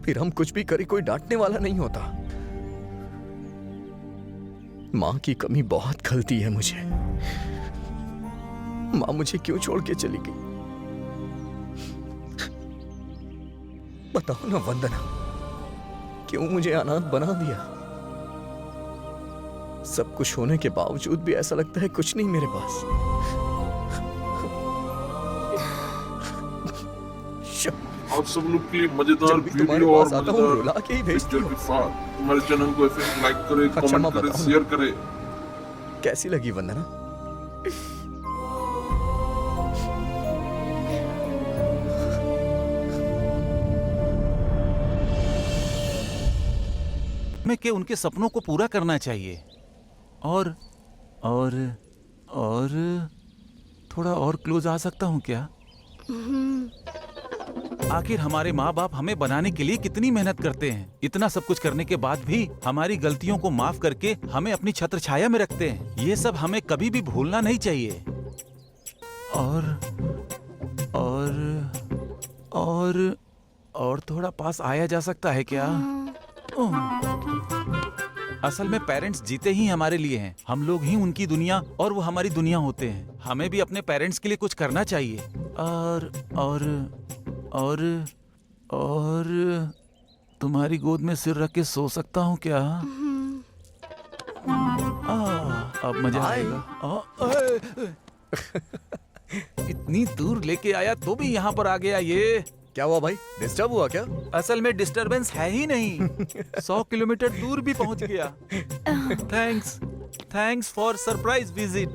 फिर हम कुछ भी करें कोई डांटने वाला नहीं होता। माँ की कमी बहुत खलती है मुझे। माँ मुझे क्यों छोड़ के चली गई? बताओ ना वंदना, क्यों मुझे अनाथ बना दिया? सब कुछ होने के बावजूद भी ऐसा लगता है कुछ नहीं मेरे पास। आप सब लोग के लिए मजेदार वीडियो और मजेदार पिक्चर के साथ हमारे चैनल को ऐसे लाइक करें, कमेंट करें, शेयर करें। कैसी लगी वंदना? में के उनके सपनों को पूरा करना चाहिए और थोड़ा और क्लोज आ सकता हूँ क्या? आखिर हमारे माँ बाप हमें बनाने के लिए कितनी मेहनत करते हैं। इतना सब कुछ करने के बाद भी हमारी गलतियों को माफ करके हमें अपनी छत्र छाया में रखते हैं। ये सब हमें कभी भी भूलना नहीं चाहिए। और थोड़ा पास आया जा सकता है क्या? असल में पेरेंट्स जीते ही हमारे लिए हैं। हम लोग ही उनकी दुनिया और वो हमारी दुनिया होते हैं। हमें भी अपने पेरेंट्स के लिए कुछ करना चाहिए। और तुम्हारी गोद में सिर रख के सो सकता हूँ क्या? अब मजा आएगा। इतनी दूर लेके आया तो भी यहाँ पर आ गया ये। क्या हुआ भाई, डिस्टर्ब हुआ क्या? असल में डिस्टरबेंस है ही नहीं। 100 किलोमीटर दूर भी पहुंच गया। Thanks for surprise visit.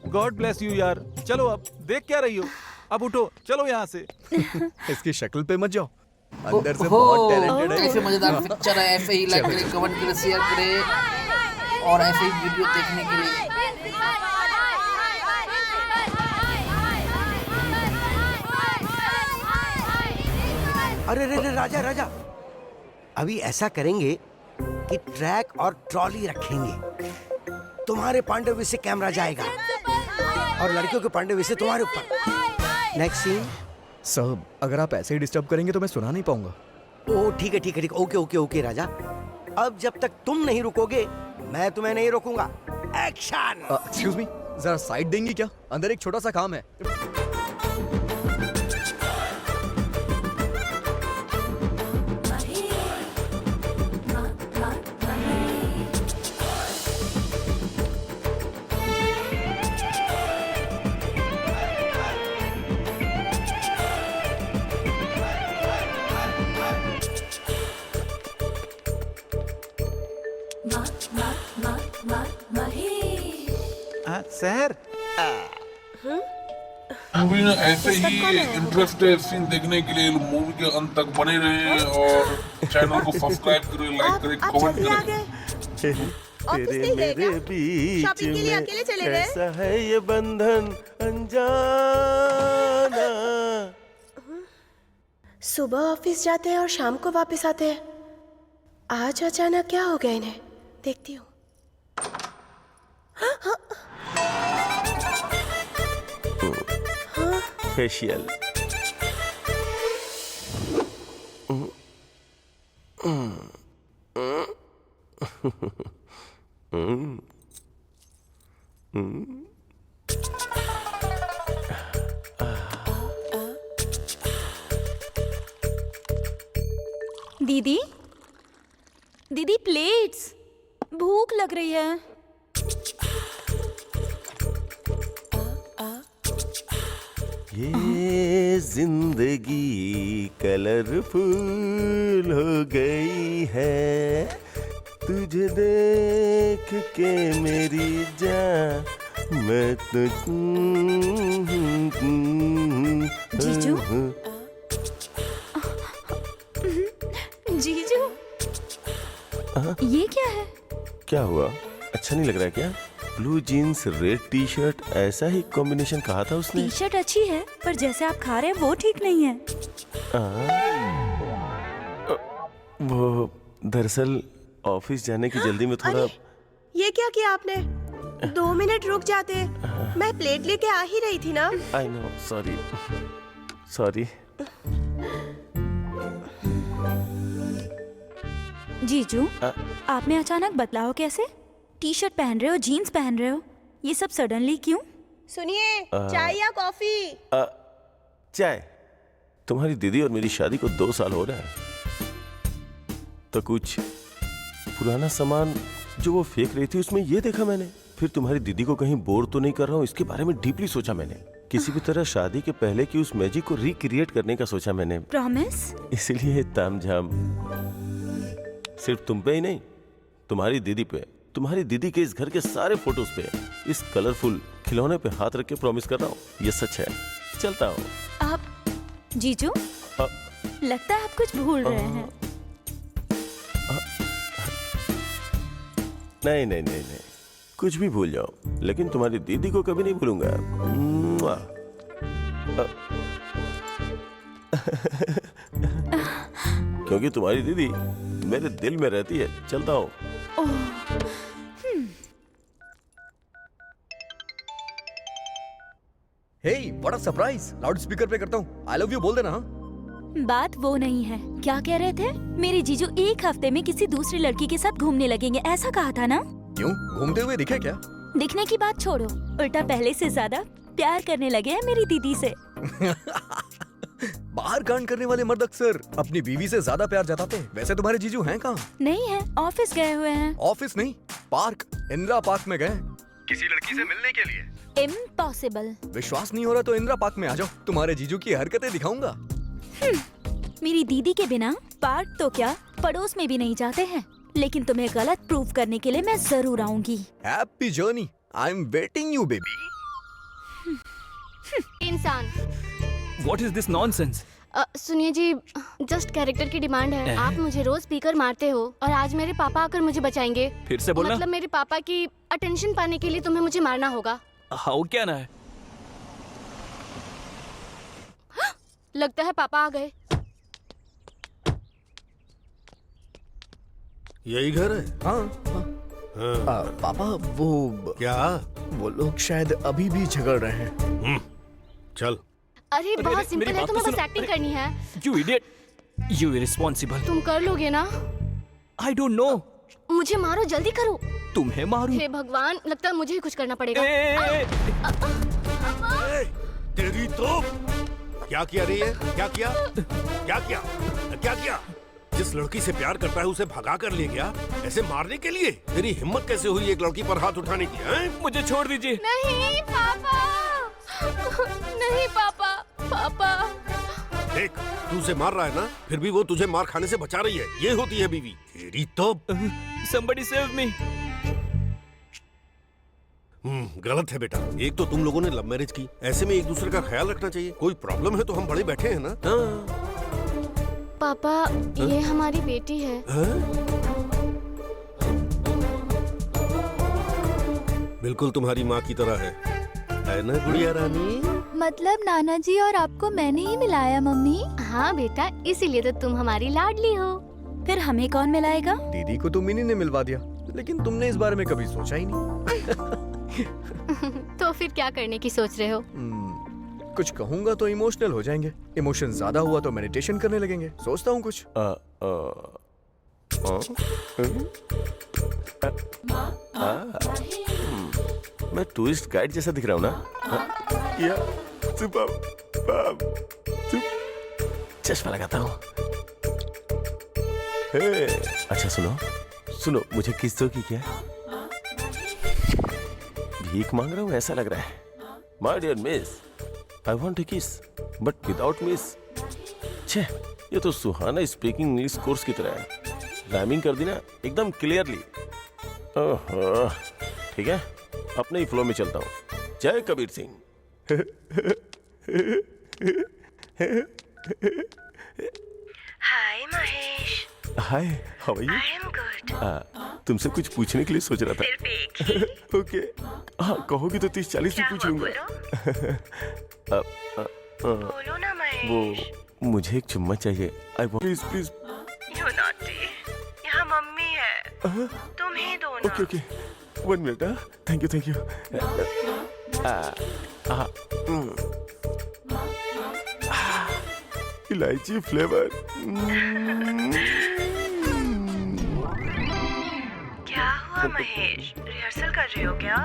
God bless you यार। चलो अब देख क्या रही हो, अब उठो, चलो यहाँ से। इसकी शक्ल पे मत जाओ, अंदर से बहुत टैलेंटेड है। ऐसे मजेदार पिक्चर है, ऐसे ही लाइक करें, कमेंट करें, शेयर करें और ऐसे ही वीडियो देखने के लिए अरे रे राजा राजा, अभी ऐसा करेंगे कि ट्रैक और ट्रॉली रखेंगे। तुम्हारे पांडव से कैमरा जाएगा और लड़कियों के पांडव से तुम्हारे ऊपर। Next scene. सब अगर आप ऐसे ही डिस्टर्ब करेंगे तो मैं सुना नहीं पाऊंगा। ओ ठीक है ठीक है ठीक है, ओके ओके ओके राजा। अब जब तक तुम नहीं रुकोगे मैं तुम्हें नहीं रोकूंगा। एक्शन। एक्सक्यूज मी, जरा साइड देंगी क्या? अंदर एक छोटा सा काम है। सर मूवी में ऐसे ही इंटरेस्टेड सीन देखने के लिए मूवी के अंत तक बने रहें और चैनल को सब्सक्राइब करें, लाइक करें, कमेंट करें। तेरे मेरे बीच में कैसा है ये बंधन अनजाना। सुबह ऑफिस जाते हैं और शाम को वापस आते हैं। आज अचानक क्या हो गया इन्हें, देखती हूँ। फेशियल। दीदी दीदी प्लेट्स, भूख लग रही है। ये जिंदगी कलरफुल हो गई है, तुझे देख के मेरी जान मैं तो। जीजू जीजू ये क्या है? क्या हुआ, अच्छा नहीं लग रहा है क्या? Blue jeans red T shirt, ऐसा ही कॉम्बिनेशन कहा था उसने। टी शर्ट अच्छी है पर जैसे आप खा रहे हैं वो ठीक नहीं है। वो दरअसल ऑफिस जाने की जल्दी में थोड़ा। ये क्या किया आपने? 2 मिनट रुक जाते, मैं प्लेट लेके आ ही रही थी ना। I know, sorry. जीजू, आ- आप में अचानक बदलाव कैसे? टी शर्ट पहन रहे हो, जीन्स पहन रहे हो, ये सब सडनली क्यों? सुनिए, चाय या कॉफी? चाय। तुम्हारी दीदी और मेरी शादी को 2 साल हो रहा है, तो कुछ पुराना सामान जो वो फेंक रही थी उसमें ये देखा मैंने। फिर तुम्हारी दीदी को कहीं बोर तो नहीं कर रहा हूँ, इसके बारे में डीपली सोचा मैंने। किसी भी तरह शादी के पहले की उस मैजिक को रिक्रिएट करने का सोचा मैंने। प्रॉमिस? इसलिए तामझाम सिर्फ तुम पे ही नहीं, तुम्हारी दीदी पे, तुम्हारी दीदी के इस घर के सारे फोटोज पे, इस कलरफुल खिलौने पे हाथ रख के प्रॉमिस कर रहा हूँ। ये सच है। चलता हूँ। आप जीजू, लगता है आप कुछ भूल रहे हैं। नहीं नहीं नहीं नहीं, कुछ भी भूल जाओ, लेकिन तुम्हारी दीदी को कभी नहीं भूलूंगा। मुआ। क्योंकि तुम्हारी दीदी मेरे दिल में रहती है। चलता हूँ। हे, बड़ा सरप्राइज। लाउड स्पीकर पे करता हूँ। आई लव यू बोल देना। हाँ? बात वो नहीं है। क्या कह रहे थे? मेरे जीजू 1 हफ्ते में किसी दूसरी लड़की के साथ घूमने लगेंगे, ऐसा कहा था ना? क्यों, घूमते हुए दिखे क्या? दिखने की बात छोड़ो, उल्टा पहले से ज्यादा प्यार करने लगे हैं मेरी दीदी से। बाहर कांड करने वाले मर्द अक्सर अपनी बीवी से ज्यादा प्यार जताते हैं। वैसे तुम्हारे जीजू हैं कहाँ? नहीं है, ऑफिस गए हुए हैं। ऑफिस नहीं, पार्क, इंदिरा पार्क में गए किसी लड़की से मिलने के लिए। इम्पॉसिबल। विश्वास नहीं हो रहा तो इंदिरा पार्क में आ जाओ, तुम्हारे जीजू की हरकतें दिखाऊंगा। मेरी दीदी के बिना पार्क तो क्या, पड़ोस में भी नहीं जाते हैं। लेकिन तुम्हें गलत प्रूव करने के लिए मैं जरूर आऊंगी। Happy journey. I am waiting you baby. इंसान। What is this nonsense? सुनिए जी, जस्ट कैरेक्टर की डिमांड है। आप मुझे रोज स्पीकर मारते हो और आज मेरे पापा आकर मुझे बचाएंगे। फिर से बोलना। मतलब मेरे पापा की अटेंशन पाने के लिए तुम्हें मुझे मारना होगा। हाउ क्या ना है? लगता है पापा आ गए। यही घर है? हाँ। पापा वो क्या? वो लोग शायद अभी भी झगड़ रहे हैं। चल। अरे बहुत सिंपल है, तुम्हें बस एक्टिंग करनी है। You idiot! You irresponsible! तुम कर लोगे ना? I don't know. मुझे मारो, जल्दी करो। तुम्हें मारूं? हे भगवान, लगता है मुझे ही कुछ करना पड़ेगा। तेरी तो क्या किया रही है? क्या किया? क्या किया? क्या किया? जिस लड़की से प्यार करता है उसे भगा कर ले गया ऐसे मारने के लिए? तेरी हिम्मत कैसे हुई एक लड़की पर हाथ उठाने की? मुझे छोड़ दीजिए। नहीं पापा, नहीं पापा, पापा। देख, तू उसे मार रहा है ना, फिर भी वो तुझे मार खाने से बचा रही है। ये होती है बीवी। तेरी तो Somebody save me! गलत है बेटा। एक तो तुम लोगों ने लव मैरिज की, ऐसे में एक दूसरे का ख्याल रखना चाहिए। कोई प्रॉब्लम है तो हम बड़े बैठे हैं ना। पापा, ये हमारी बेटी है। बिल्कुल तुम्हारी माँ की तरह है ना गुड़िया रानी? मतलब नाना जी और आपको मैंने ही मिलाया मम्मी? हाँ बेटा, इसीलिए तो तुम हमारी लाडली हो। फिर हमें कौन मिलाएगा? दीदी को तो मिनी ने मिलवा दिया, लेकिन तुमने इस बारे में कभी सोचा ही नहीं। तो फिर क्या करने की सोच रहे हो? कुछ कहूंगा तो इमोशनल हो जाएंगे। इमोशन ज्यादा हुआ तो मेडिटेशन करने लगेंगे। सोचता हूँ कुछ। मैं टूरिस्ट गाइड जैसा दिख रहा हूँ ना? या चश्मा लगाता हूँ। अच्छा सुनो सुनो, मुझे किस दो की क्या? भीख मांग रहा हूँ ऐसा लग रहा है। My dear miss, I want a kiss but without miss. छे, ये तो सुहाना स्पीकिंग इंग्लिश कोर्स की तरह है। राइमिंग कर दी ना एकदम क्लियरली। ओहो, ठीक है, अपने ही फ्लो में चलता हूँ। जय Kabir Singh. Hi Mahesh. Hi, how are you? I am good. तुमसे कुछ पूछने के लिए सोच रहा था। ओके, हाँ कहोगी तो 30-40 भी पूछ लूंगा। बोलो ना महेश। वो मुझे एक चुम्मा चाहिए। I want, please please. You naughty, यहाँ मम्मी है, तुम ही दो ना। Okay okay, 1 minute. Thank you thank you. इलायची फ्लेवर। हो क्या?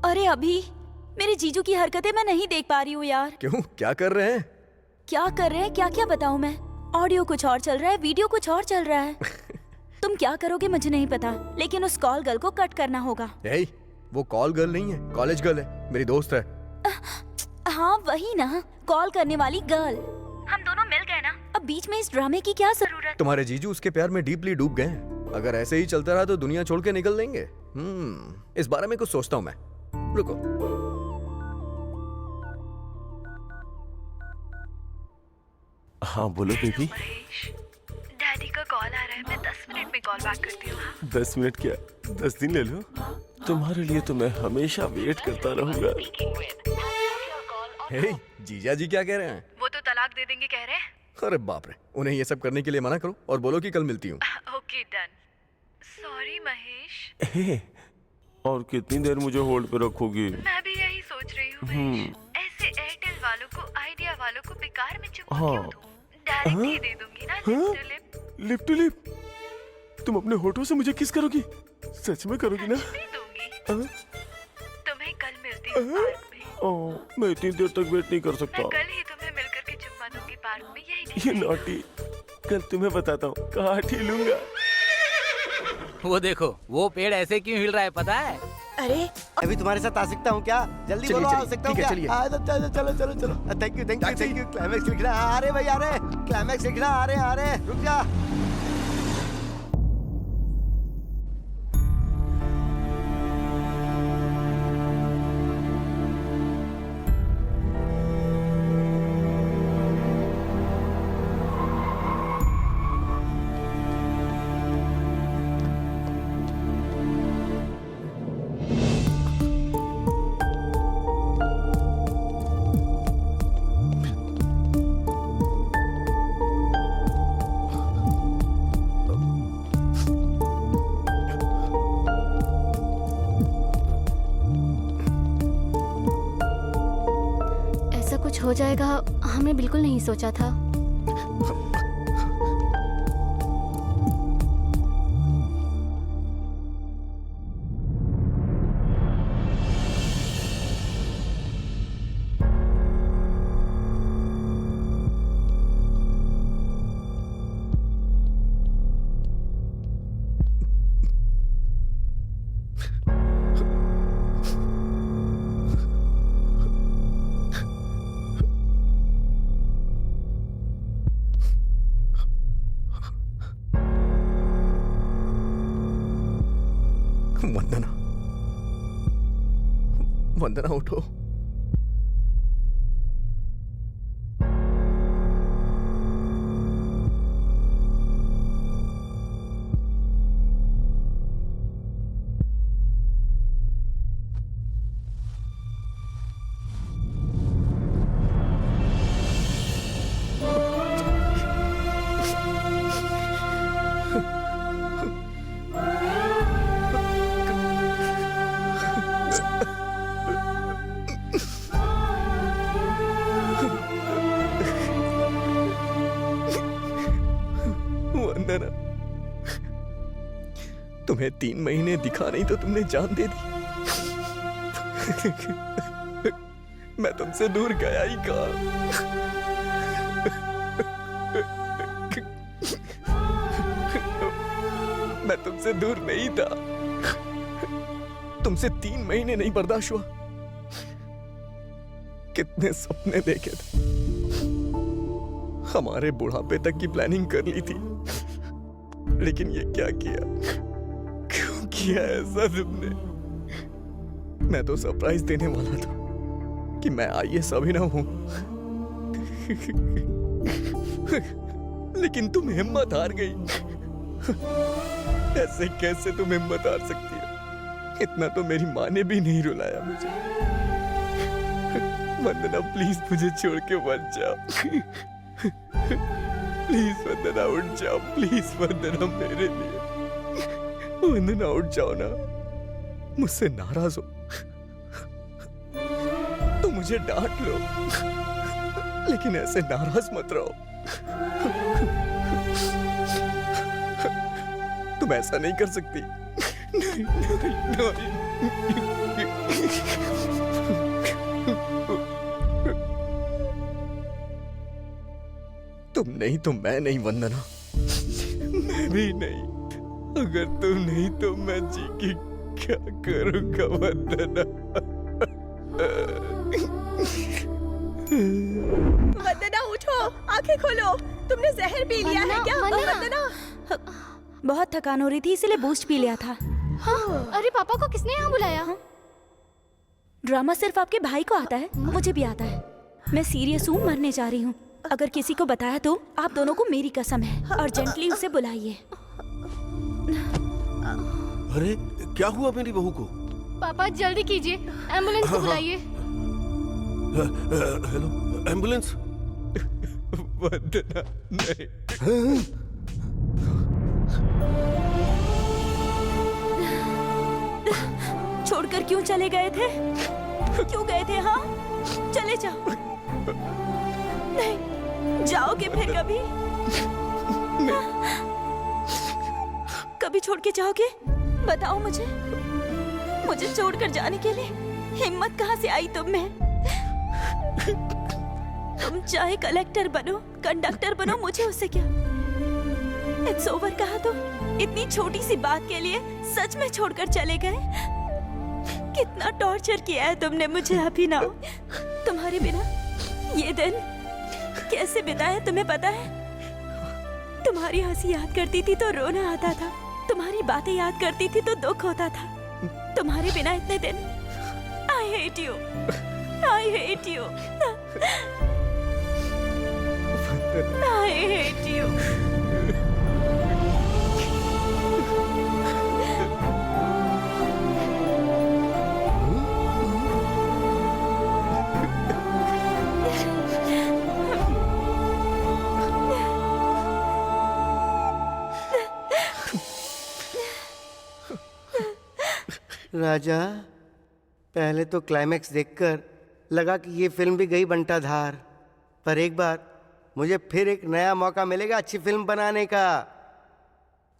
अरे अभी मेरे जीजू की हरकतें मैं नहीं देख पा रही हूँ यार। क्यों, क्या कर रहे हैं? क्या कर रहे हैं, क्या क्या बताऊँ मैं? ऑडियो कुछ और चल रहा है, वीडियो कुछ और चल रहा है। तुम क्या करोगे मुझे नहीं पता, लेकिन उस कॉल गर्ल को कट करना होगा। वो कॉल गर्ल नहीं है, कॉलेज गर्ल है, मेरी दोस्त है। हाँ वही ना, कॉल करने वाली गर्ल। हम दोनों मिल गए ना, अब बीच में इस ड्रामे की क्या जरूरत? तुम्हारे जीजू उसके प्यार में डीपली डूब गए हैं। अगर ऐसे ही चलता रहा तो दुनिया छोड़ के निकल देंगे। इस बारे में कुछ सोचता हूँ मैं। रुको। हाँ बोलो बेबी। डैडी का कॉल आ रहा है, मैं 10 मिनट में कॉल बैक करती हूँ। 10 मिनट क्या, 10 दिन ले लो। तुम्हारे लिए तो मैं हमेशा वेट करता रहूंगा। जीजा जी क्या कह रहे हैं? वो तो तलाक दे देंगे कह रहे हैं। अरे बाप रे, उन्हें ये सब करने के लिए मना करो और बोलो कि कल मिलती हूँ। Okay done. सॉरी महेश। और कितनी देर मुझे होल्ड पे रखोगी? मैं भी यही सोच रही हूँ महेश। ऐसे एयरटेल वालों को, आइडिया वालों को बेकार में चुम्मा क्यों दूं? डायरेक्ट ही दे दूंगी ना, lip to lip. Lip to lip? तुम अपने होठों से मुझे किस करोगी? सच में करोगी ना? दूंगी। तुम्हें कल मिलती हूँ पार्क में। मैं इतनी देर तक वेट नहीं कर सकता। मैं कल ही तुम्हें मिलकर के चुम्मा दूंगी पार्क में, यही ये नॉटी। कल तुम्हें बताता हूँ कहाँ ठीलूंगा। वो देखो, वो पेड़ ऐसे क्यों हिल रहा है पता है? अरे अभी तुम्हारे साथ आ सकता हूँ क्या? जल्दी बोलो, आ सकता हूँ क्या? चलो चलो चलो चलो। Thank you. क्लाइमैक्स लिख रहा है। अरे भाई, अरे क्लाइमैक्स लिख रहा है। अरे रुक जा। हो जाएगा, हमने बिल्कुल नहीं सोचा था। वंदना उठो। वंदना, तुम्हें 3 महीने दिखा नहीं तो तुमने जान दे दी। मैं तुमसे दूर गया ही कहाँ। मैं तुमसे दूर नहीं था। तुमसे 3 महीने नहीं बर्दाश्त हुआ। कितने सपने देखे थे, हमारे बुढ़ापे तक की प्लानिंग कर ली थी, लेकिन ये क्या किया? क्यों किया ऐसा तुमने? मैं तो सरप्राइज देने वाला था कि मैं IAS अभिनव हूं। लेकिन तुम हिम्मत हार गई। ऐसे कैसे तुम हिम्मत हार सकती है? इतना तो मेरी माँ ने भी नहीं रुलाया मुझे। वंदना प्लीज मुझे छोड़ के मत जाओ। प्लीज वंदना उठ जाओ, प्लीज वंदना मेरे लिए। वंदना उठ जाओ ना, मुझसे नाराज हो तो मुझे डांट लो, लेकिन ऐसे नाराज मत रहो। तुम ऐसा नहीं कर सकती। नहीं, नहीं, नहीं। तुम नहीं तो मैं नहीं वंदना, मैं भी नहीं। अगर तुम नहीं तो मैं जी के क्या करूंगा वंदना। वंदना उठो, आंखें खोलो। तुमने जहर पी लिया है क्या वंदना? बहुत थकान हो रही थी इसलिए बूस्ट पी लिया था। हाँ, अरे पापा को किसने यहाँ बुलाया? ड्रामा सिर्फ आपके भाई को आता है, मुझे भी आता है। मैं सीरियस हूँ, मरने जा रही हूँ। अगर किसी को बताया तो आप दोनों को मेरी कसम है। अर्जेंटली उसे बुलाइए। अरे क्या हुआ मेरी बहू को? पापा जल्दी कीजिए, एम्बुलेंस को बुलाइए। Hello, ambulance? वंदना नहीं। छोड़कर क्यों चले गए थे? क्यों गए थे? हाँ, चले जाओ। नहीं, जाओगे फिर कभी? कभी छोड़ के जाओगे? बताओ मुझे। मुझे छोड़कर जाने के लिए हिम्मत कहाँ से आई तुम में? तुम चाहे कलेक्टर बनो, कंडक्टर बनो, मुझे उससे क्या? इट्स ओवर कहा तो इतनी छोटी सी बात के लिए सच में छोड़कर चले गए। कितना टॉर्चर किया है तुमने मुझे अभिनव। तुम्हारे बिना ये दिन कैसे बिताए तुम्हें पता है? तुम्हारी हंसी याद करती थी तो रोना आता था, तुम्हारी बातें याद करती थी तो दुख होता था। तुम्हारे बिना इतने दिन। I hate you, I hate you, I hate you. राजा, पहले तो क्लाइमैक्स देखकर लगा कि ये फिल्म भी गई बंटाधार, पर एक बार मुझे फिर एक नया मौका मिलेगा अच्छी फिल्म बनाने का।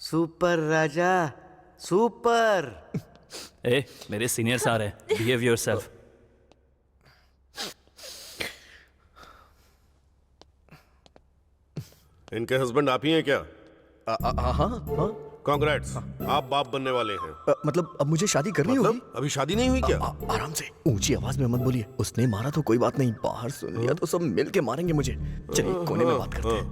सुपर राजा, सुपर। ए, मेरे सीनियर्स आ रहे हैं, बिहेव योरसेल्फ। इनके हस्बैंड आप ही हैं क्या? हाँ हाँ। कांग्रेट्स, आप बाप बनने वाले हैं। मतलब अब मुझे शादी करनी होगी? अभी शादी नहीं हुई क्या? आराम से, ऊंची आवाज में मत बोलिए। उसने मारा तो कोई बात नहीं, बाहर सुन लिया तो सब मिल के मारेंगे मुझे। चलिए कोने में बात करते हैं।